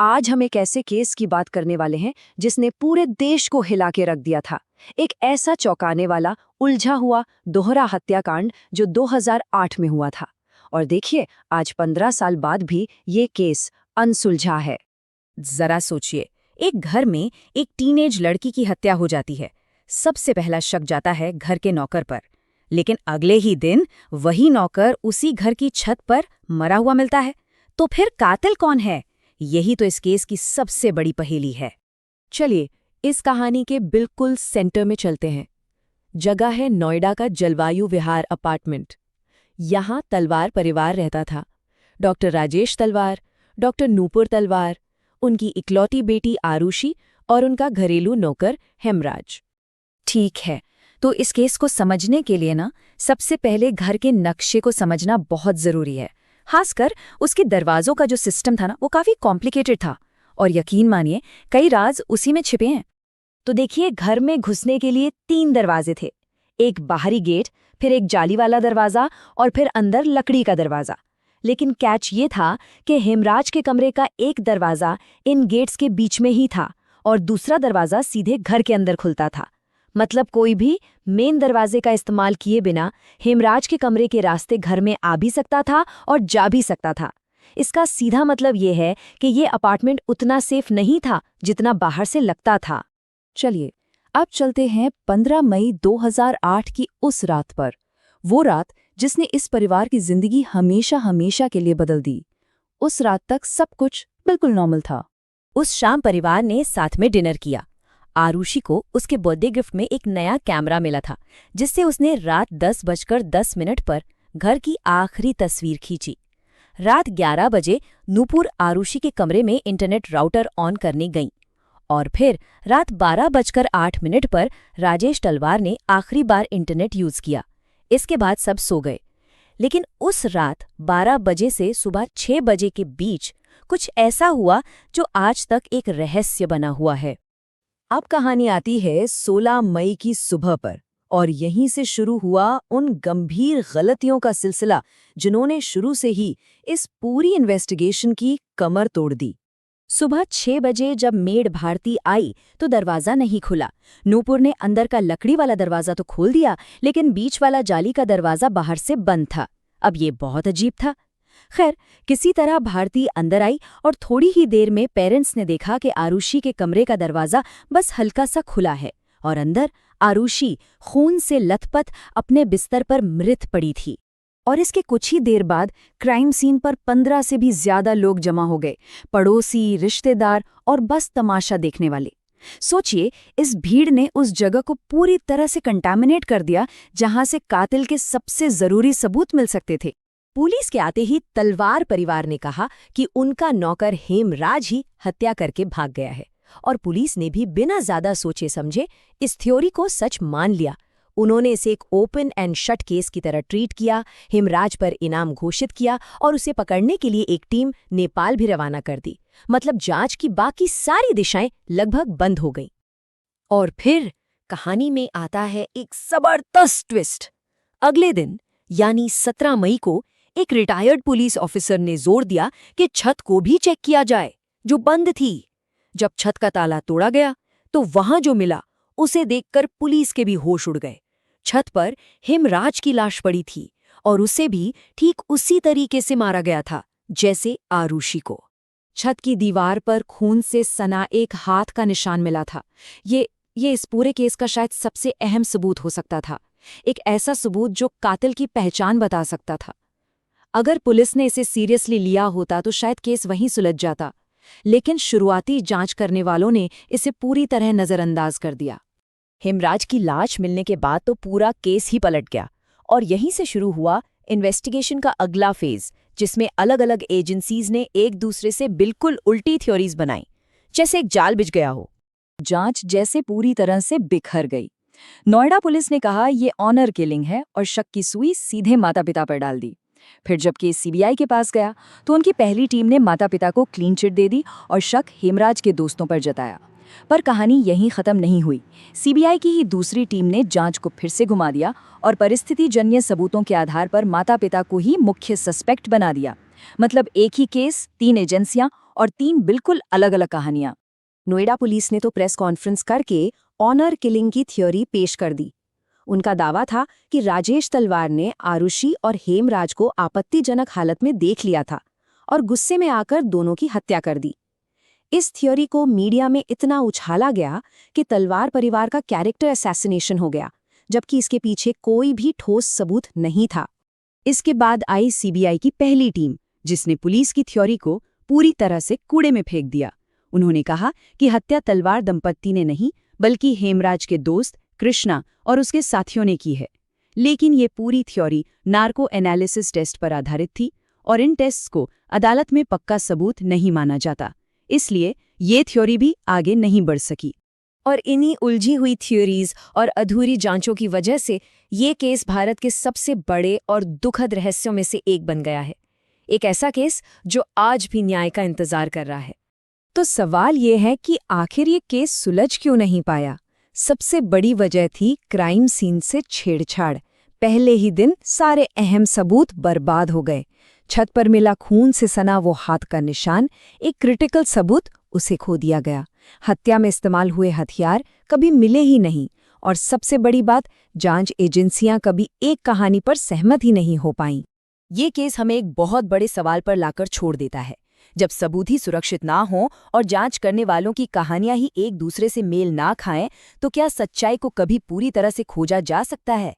आज हम एक ऐसे केस की बात करने वाले हैं जिसने पूरे देश को हिला के रख दिया था। एक ऐसा चौंकाने वाला, उलझा हुआ दोहरा हत्याकांड जो 2008 में हुआ था। और देखिए, आज 15 साल बाद भी ये केस अनसुलझा है। जरा सोचिए, एक घर में एक टीनेज लड़की की हत्या हो जाती है। सबसे पहला शक जाता है घर के नौकर पर, लेकिन अगले ही दिन वही नौकर उसी घर की छत पर मरा हुआ मिलता है। तो फिर कातिल कौन है? यही तो इस केस की सबसे बड़ी पहेली है। चलिए, इस कहानी के बिल्कुल सेंटर में चलते हैं। जगह है नोएडा का जलवायु विहार अपार्टमेंट। यहाँ तलवार परिवार रहता था। डॉक्टर राजेश तलवार, डॉक्टर नूपुर तलवार, उनकी इकलौती बेटी आरुषि और उनका घरेलू नौकर हेमराज। ठीक है, तो इस केस को समझने के लिए सबसे पहले घर के नक्शे को समझना बहुत ज़रूरी है। खासकर उसके दरवाजों का जो सिस्टम था वो काफ़ी कॉम्प्लिकेटेड था, और यकीन मानिए कई राज उसी में छिपे हैं। तो देखिए, घर में घुसने के लिए 3 दरवाजे थे। एक बाहरी गेट, फिर एक जाली वाला दरवाज़ा और फिर अंदर लकड़ी का दरवाज़ा। लेकिन कैच ये था कि हेमराज के कमरे का एक दरवाज़ा इन गेट्स के बीच में ही था और दूसरा दरवाज़ा सीधे घर के अंदर खुलता था। मतलब कोई भी मेन दरवाजे का इस्तेमाल किए बिना हेमराज के कमरे के रास्ते घर में आ भी सकता था और जा भी सकता था। इसका सीधा मतलब ये है कि ये अपार्टमेंट उतना सेफ नहीं था जितना बाहर से लगता था। चलिए, अब चलते हैं 15 मई 2008 की उस रात पर। वो रात जिसने इस परिवार की जिंदगी हमेशा हमेशा के लिए बदल दी। उस रात तक सब कुछ बिल्कुल नॉर्मल था। उस शाम परिवार ने साथ में डिनर किया। आरुषि को उसके बर्थडे गिफ्ट में एक नया कैमरा मिला था, जिससे उसने रात 10:10 पर घर की आखिरी तस्वीर खींची। रात 11 बजे नूपुर आरुषि के कमरे में इंटरनेट राउटर ऑन करने गईं, और फिर रात 12:08 पर राजेश तलवार ने आखिरी बार इंटरनेट यूज किया। इसके बाद सब सो गए। लेकिन उस रात 12 बजे से सुबह 6 बजे के बीच कुछ ऐसा हुआ जो आज तक एक रहस्य बना हुआ है। अब कहानी आती है 16 मई की सुबह पर, और यहीं से शुरू हुआ उन गंभीर गलतियों का सिलसिला जिन्होंने शुरू से ही इस पूरी इन्वेस्टिगेशन की कमर तोड़ दी। सुबह 6 बजे जब मेड भारती आई तो दरवाजा नहीं खुला। नूपुर ने अंदर का लकड़ी वाला दरवाजा तो खोल दिया, लेकिन बीच वाला जाली का दरवाजा बाहर से बंद था। अब ये बहुत अजीब था। खैर, किसी तरह भारती अंदर आई और थोड़ी ही देर में पेरेंट्स ने देखा कि आरुषि के कमरे का दरवाजा बस हल्का सा खुला है और अंदर आरुषि खून से लथपथ अपने बिस्तर पर मृत पड़ी थी। और इसके कुछ ही देर बाद क्राइम सीन पर 15 से भी ज्यादा लोग जमा हो गए, पड़ोसी, रिश्तेदार और बस तमाशा देखने वाले। सोचिए, इस भीड़ ने उस जगह को पूरी तरह से कंटामिनेट कर दिया जहां से कातिल के सबसे जरूरी सबूत मिल सकते थे। पुलिस के आते ही तलवार परिवार ने कहा कि उनका नौकर हेमराज ही हत्या करके भाग गया है, और पुलिस ने भी बिना ज्यादा सोचे समझे इस थ्योरी को सच मान लिया। उन्होंने इसे एक ओपन एंड शट केस की तरह ट्रीट किया, हेमराज पर इनाम घोषित किया और उसे पकड़ने के लिए एक टीम नेपाल भी रवाना कर दी। मतलब जांच की बाकी सारी दिशाएं लगभग बंद हो गईं। और फिर कहानी में आता है एक जबरदस्त ट्विस्ट। अगले दिन यानी 17 मई को एक रिटायर्ड पुलिस ऑफिसर ने जोर दिया कि छत को भी चेक किया जाए, जो बंद थी। जब छत का ताला तोड़ा गया तो वहां जो मिला उसे देखकर पुलिस के भी होश उड़ गए। छत पर हेमराज की लाश पड़ी थी और उसे भी ठीक उसी तरीके से मारा गया था जैसे आरुषि को। छत की दीवार पर खून से सना एक हाथ का निशान मिला था। ये इस पूरे केस का शायद सबसे अहम सबूत हो सकता था, एक ऐसा सबूत जो कातिल की पहचान बता सकता था। अगर पुलिस ने इसे सीरियसली लिया होता तो शायद केस वहीं सुलझ जाता, लेकिन शुरुआती जांच करने वालों ने इसे पूरी तरह नजरअंदाज कर दिया। हेमराज की लाश मिलने के बाद तो पूरा केस ही पलट गया, और यहीं से शुरू हुआ इन्वेस्टिगेशन का अगला फेज, जिसमें अलग अलग एजेंसीज ने एक दूसरे से बिल्कुल उल्टी थ्योरीज बनाई, जैसे एक जाल बिछ गया हो। जांच जैसे पूरी तरह से बिखर गई। नोएडा पुलिस ने कहा ये ऑनर किलिंग है और शक की सुई सीधे माता पिता पर डाल दी। फिर जब केस सीबीआई के पास गया तो उनकी पहली टीम ने माता पिता को क्लीन चिट दे दी और शक हेमराज के दोस्तों पर जताया। पर कहानी यहीं खत्म नहीं हुई। सीबीआई की ही दूसरी टीम ने जांच को फिर से घुमा दिया और परिस्थितिजन्य सबूतों के आधार पर माता पिता को ही मुख्य सस्पेक्ट बना दिया। मतलब एक ही केस, 3 एजेंसियां और 3 बिल्कुल अलग-अलग कहानियां। नोएडा पुलिस ने तो प्रेस कॉन्फ्रेंस करके ऑनर किलिंग की थ्योरी पेश कर दी। उनका दावा था कि राजेश तलवार ने आरुषि और हेमराज को आपत्तिजनक हालत में देख लिया था और गुस्से में आकर दोनों की हत्या कर दी। इस थ्योरी को मीडिया में इतना उछाला गया कि तलवार परिवार का कैरेक्टर असैसिनेशन हो गया, जबकि इसके पीछे कोई भी ठोस सबूत नहीं था। इसके बाद आई सीबीआई की पहली टीम, जिसने पुलिस की थ्योरी को पूरी तरह से कूड़े में फेंक दिया। उन्होंने कहा कि हत्या तलवार दंपत्ति ने नहीं, बल्कि हेमराज के दोस्त कृष्णा और उसके साथियों ने की है। लेकिन ये पूरी थ्योरी नार्को एनालिसिस टेस्ट पर आधारित थी और इन टेस्ट्स को अदालत में पक्का सबूत नहीं माना जाता, इसलिए ये थ्योरी भी आगे नहीं बढ़ सकी। और इन्हीं उलझी हुई थ्योरीज और अधूरी जांचों की वजह से ये केस भारत के सबसे बड़े और दुखद रहस्यों में से एक बन गया है। एक ऐसा केस जो आज भी न्याय का इंतजार कर रहा है। तो सवाल ये है कि आखिर ये केस सुलझ क्यों नहीं पाया? सबसे बड़ी वजह थी क्राइम सीन से छेड़छाड़। पहले ही दिन सारे अहम सबूत बर्बाद हो गए। छत पर मिला खून से सना वो हाथ का निशान, एक क्रिटिकल सबूत, उसे खो दिया गया। हत्या में इस्तेमाल हुए हथियार कभी मिले ही नहीं, और सबसे बड़ी बात, जांच एजेंसियां कभी एक कहानी पर सहमत ही नहीं हो पाईं। ये केस हमें एक बहुत बड़े सवाल पर लाकर छोड़ देता है। जब सबूत ही सुरक्षित ना हो और जांच करने वालों की कहानियां ही एक दूसरे से मेल ना खाएं, तो क्या सच्चाई को कभी पूरी तरह से खोजा जा सकता है?